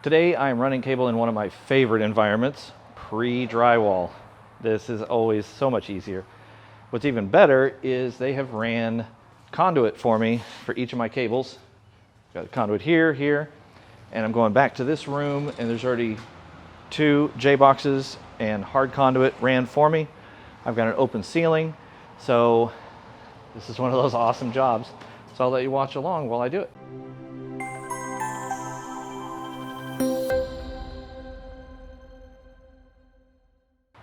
Today I am running cable in one of my favorite environments, Pre-Drywall. This is always so much easier. What's even better is they have ran conduit for me for each of my cables. Got a conduit here, here, and I'm going back to this room and there's already 2 J boxes and hard conduit ran for me. I've got an open ceiling, so this is one of those awesome jobs. So I'll let you watch along while I do it.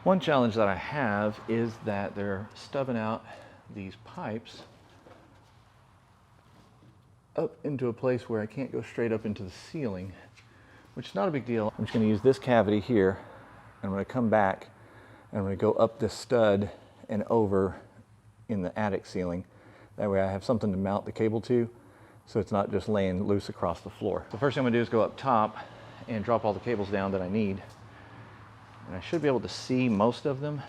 One challenge that I have is that they're stubbing out these pipes up into a place where I can't go straight up into the ceiling, which is not a big deal. I'm just going to use this cavity here, and I'm going to come back and I'm going to go up this stud and over in the attic ceiling. That way I have something to mount the cable to, so it's not just laying loose across the floor. The first thing I'm going to do is go up top and drop all the cables down that I need. And I should be able to see most of them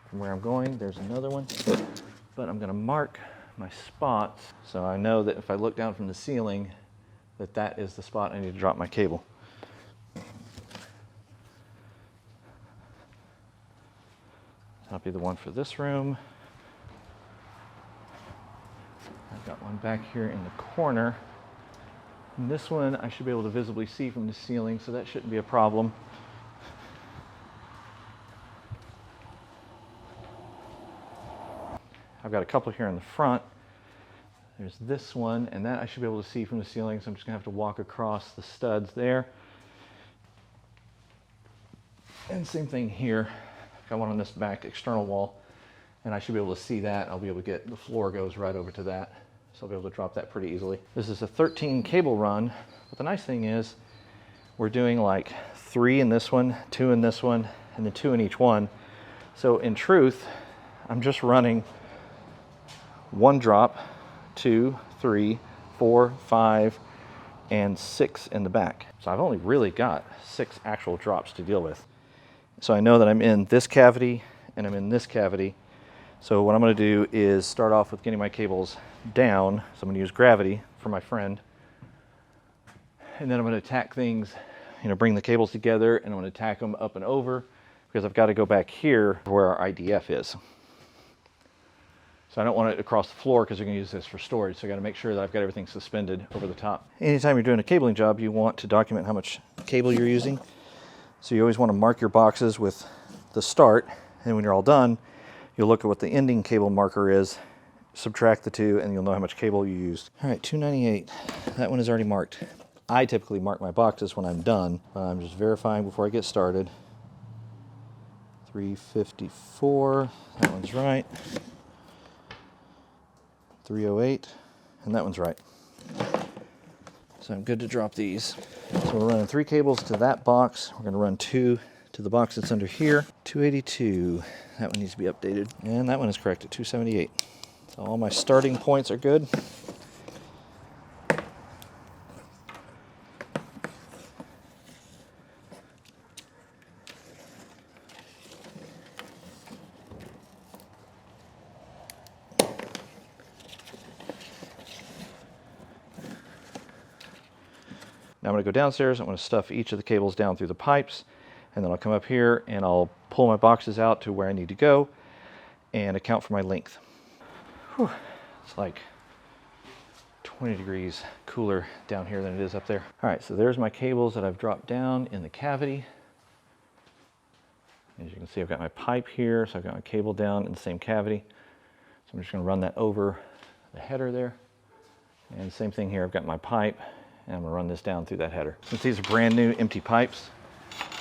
from where I'm going. There's another one, but I'm going to mark my spots so I know that if I look down from the ceiling that that is the spot I need to drop my cable. That'll be the one for this room. I've got one back here in the corner. And this one I should be able to visibly see from the ceiling, so that shouldn't be a problem. I've got a couple here in the front. There's this one, and that I should be able to see from the ceiling, so I'm just gonna have to walk across the studs there. And same thing here. Got one on this back external wall, and I should be able to see that. I'll be able to get, the floor goes right over to that. So I'll be able to drop that pretty easily. This is a 13 cable run, but the nice thing is we're doing like 3 in this one, 2 in this one, and then 2 in each one. So in truth, I'm just running 1 drop, 2, 3, 4, 5, and 6 in the back. So I've only really got 6 actual drops to deal with. So I know that I'm in this cavity and I'm in this cavity. So what I'm going to do is start off with getting my cables down. So I'm going to use gravity for my friend. And then I'm going to tack things, bring the cables together, and I'm going to tack them up and over because I've got to go back here where our IDF is. So I don't want it across the floor because they're going to use this for storage. So I got to make sure that I've got everything suspended over the top. Anytime you're doing a cabling job, you want to document how much cable you're using. So you always want to mark your boxes with the start, and when you're all done, you'll look at what the ending cable marker is, subtract the 2, and you'll know how much cable you used. All right, 298. That one is already marked. I typically mark my boxes when I'm done. I'm just verifying before I get started. 354, that one's right. 308, and that one's right. So I'm good to drop these. So we're running 3 cables to that box. We're gonna run 2 to the box that's under here. 282, that one needs to be updated. And that one is correct at 278. So all my starting points are good. Now I'm going to go downstairs, I'm going to stuff each of the cables down through the pipes, and then I'll come up here and I'll pull my boxes out to where I need to go and account for my length. Whew. It's like 20 degrees cooler down here than it is up there. All right, so there's my cables that I've dropped down in the cavity. As you can see, I've got my pipe here, so I've got my cable down in the same cavity. So I'm just going to run that over the header there. And same thing here, I've got my pipe, and I'm going to run this down through that header. Since these are brand new empty pipes,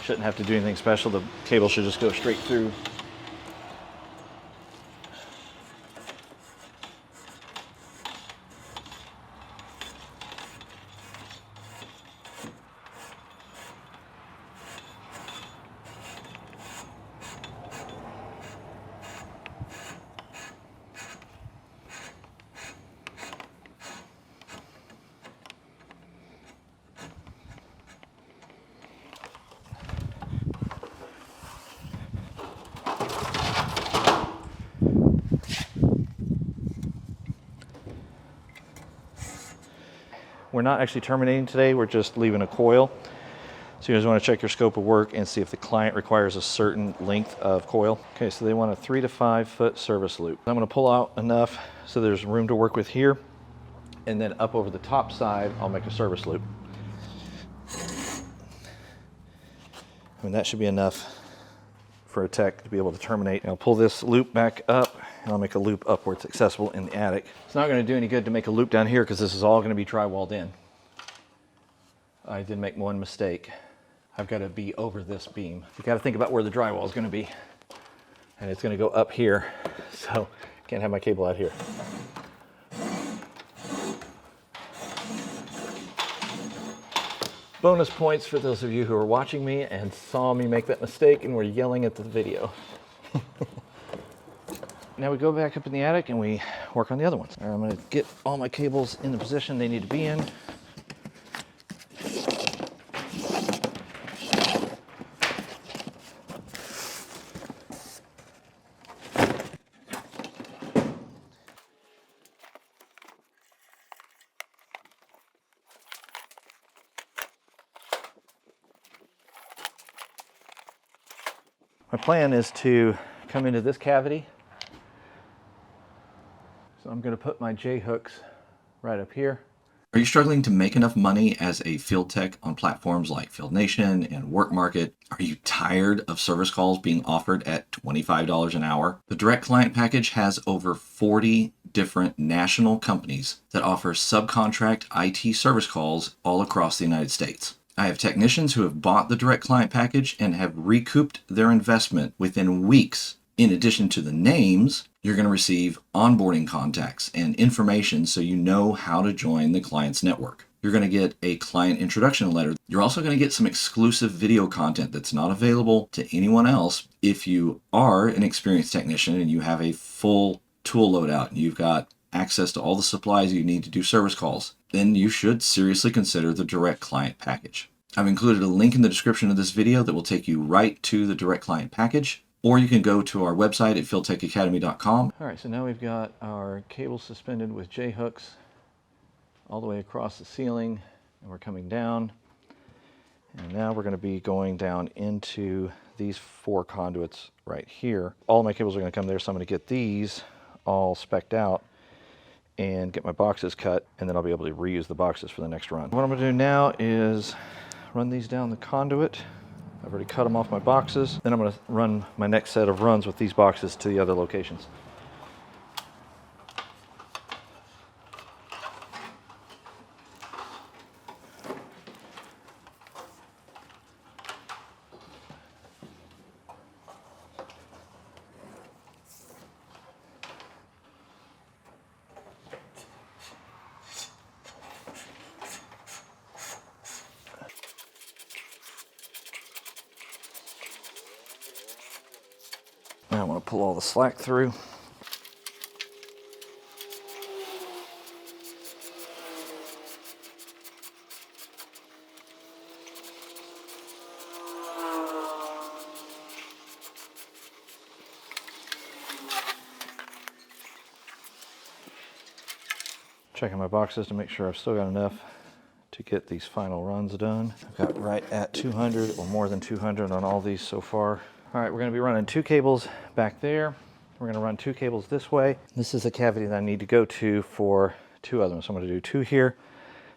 shouldn't have to do anything special. The cable should just go straight through. We're not actually terminating today, we're just leaving a coil. So you guys want to check your scope of work and see if the client requires a certain length of coil. Okay, so they want a 3 to 5 foot service loop. I'm going to pull out enough so there's room to work with here, and then up over the top side I'll make a service loop. I mean, that should be enough for a tech to be able to terminate. And I'll pull this loop back up and I'll make a loop up where it's accessible in the attic. It's not going to do any good to make a loop down here because this is all going to be drywalled in. I did make one mistake. I've got to be over this beam. You got to think about where the drywall is going to be, and it's going to go up here, so I can't have my cable out here. Bonus points for those of you who are watching me and saw me make that mistake and were yelling at the video. Now we go back up in the attic and we work on the other ones. I'm going to get all my cables in the position they need to be in. My plan is to come into this cavity. So I'm going to put my J-hooks right up here. Are you struggling to make enough money as a field tech on platforms like Field Nation and Work Market? Are you tired of service calls being offered at $25 an hour? The Direct Client Package has over 40 different national companies that offer subcontract IT service calls all across the United States. I have technicians who have bought the Direct Client Package and have recouped their investment within weeks. In addition to the names, you're going to receive onboarding contacts and information so you know how to join the client's network. You're going to get a client introduction letter. You're also going to get some exclusive video content that's not available to anyone else. If you are an experienced technician and you have a full tool loadout and you've got access to all the supplies you need to do service calls, then you should seriously consider the Direct Client Package. I've included a link in the description of this video that will take you right to the Direct Client Package, or you can go to our website at fieldtechacademy.com. All right, so now we've got our cable suspended with J-hooks all the way across the ceiling, and we're coming down. And now we're going to be going down into these 4 conduits right here. All my cables are going to come there, so I'm going to get these all spec'd out and get my boxes cut, and then I'll be able to reuse the boxes for the next run. What I'm going to do now is run these down the conduit. I've already cut them off my boxes. Then I'm going to run my next set of runs with these boxes to the other locations. Now I want to pull all the slack through. Checking my boxes to make sure I've still got enough to get these final runs done. I've got right at 200 or more than 200 on all these so far. All right, we're going to be running 2 cables back there. We're going to run 2 cables this way. This is the cavity that I need to go to for 2 other ones. So I'm going to do 2 here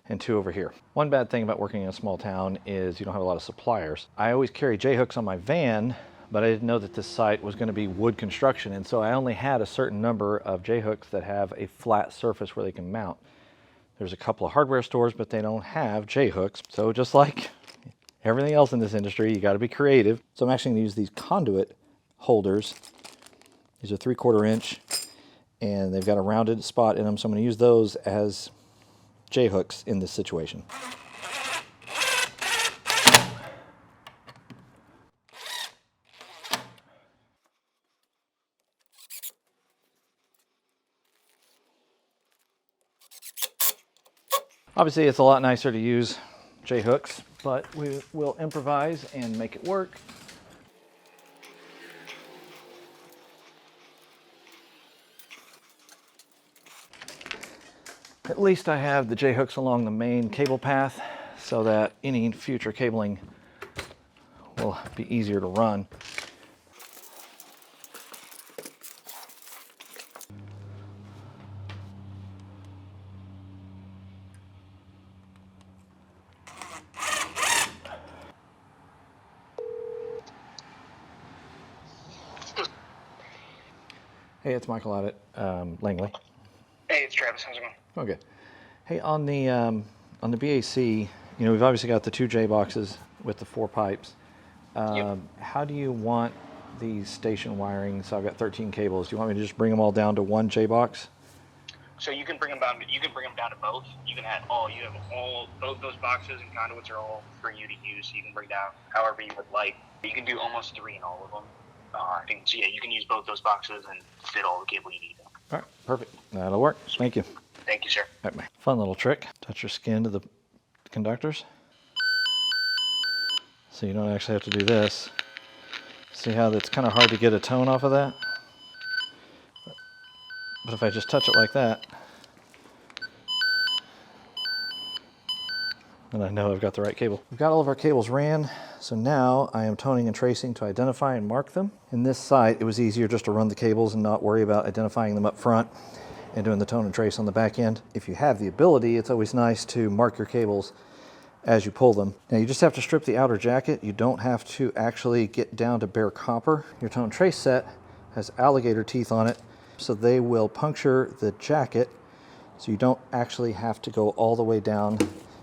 and 2 over here. One bad thing about working in a small town is you don't have a lot of suppliers. I always carry J-hooks on my van, but I didn't know that this site was going to be wood construction, and so I only had a certain number of J-hooks that have a flat surface where they can mount. There's a couple of hardware stores, but they don't have J-hooks. So just like everything else in this industry, you got to be creative. So I'm actually going to use these conduit holders. These are 3/4 inch, and they've got a rounded spot in them. So I'm going to use those as J-hooks in this situation. Obviously, it's a lot nicer to use J-hooks, but we will improvise and make it work. At least I have the J-hooks along the main cable path so that any future cabling will be easier to run. Hey, it's Michael out at Langley. Hey, it's Travis. How's it going? Okay. Hey, on the BAC, you know, we've obviously got the 2 J boxes with the 4 pipes. Yep. How do you want these station wiring? So I've got 13 cables. Do you want me to just bring them all down to 1 J box? So you can bring them down. You can bring them down to both. You can have all. You have all. Both those boxes and conduits are all for you to use. So you can bring down however you would like. You can do almost 3 in all of them. I think so. Yeah, you can use both those boxes and fit all the cable you need. All right, perfect. That'll work. Thank you. Thank you, sir. All right, fun little trick. Touch your skin to the conductors. So you don't actually have to do this. See how that's kind of hard to get a tone off of that? But if I just touch it like that, then I know I've got the right cable. We've got all of our cables ran, so now I am toning and tracing to identify and mark them. In this site, it was easier just to run the cables and not worry about identifying them up front and doing the tone and trace on the back end. If you have the ability, it's always nice to mark your cables as you pull them. Now you just have to strip the outer jacket. You don't have to actually get down to bare copper. Your tone trace set has alligator teeth on it, so they will puncture the jacket, so you don't actually have to go all the way down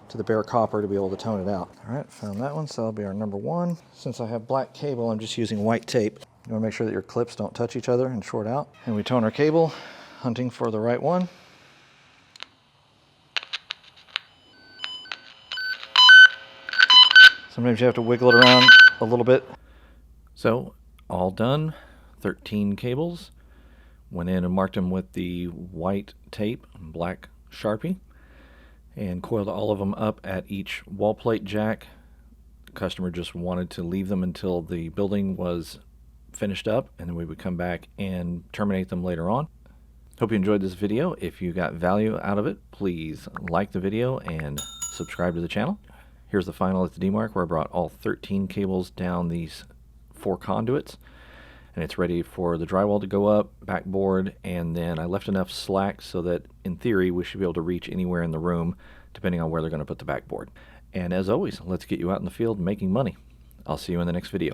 to the bare copper to be able to tone it out. All right, found that one, so that'll be our number 1. Since I have black cable, I'm just using white tape. You wanna make sure that your clips don't touch each other and short out. And we tone our cable, hunting for the right one. Sometimes you have to wiggle it around a little bit. So, all done, 13 cables. Went in and marked them with the white tape, black Sharpie, and coiled all of them up at each wall plate jack. The customer just wanted to leave them until the building was finished up, and then we would come back and terminate them later on. Hope you enjoyed this video. If you got value out of it, please like the video and subscribe to the channel. Here's the final at the D-mark where I brought all 13 cables down these 4 conduits, and it's ready for the drywall to go up, backboard, and then I left enough slack so that in theory we should be able to reach anywhere in the room depending on where they're going to put the backboard. And as always, let's get you out in the field making money. I'll see you in the next video.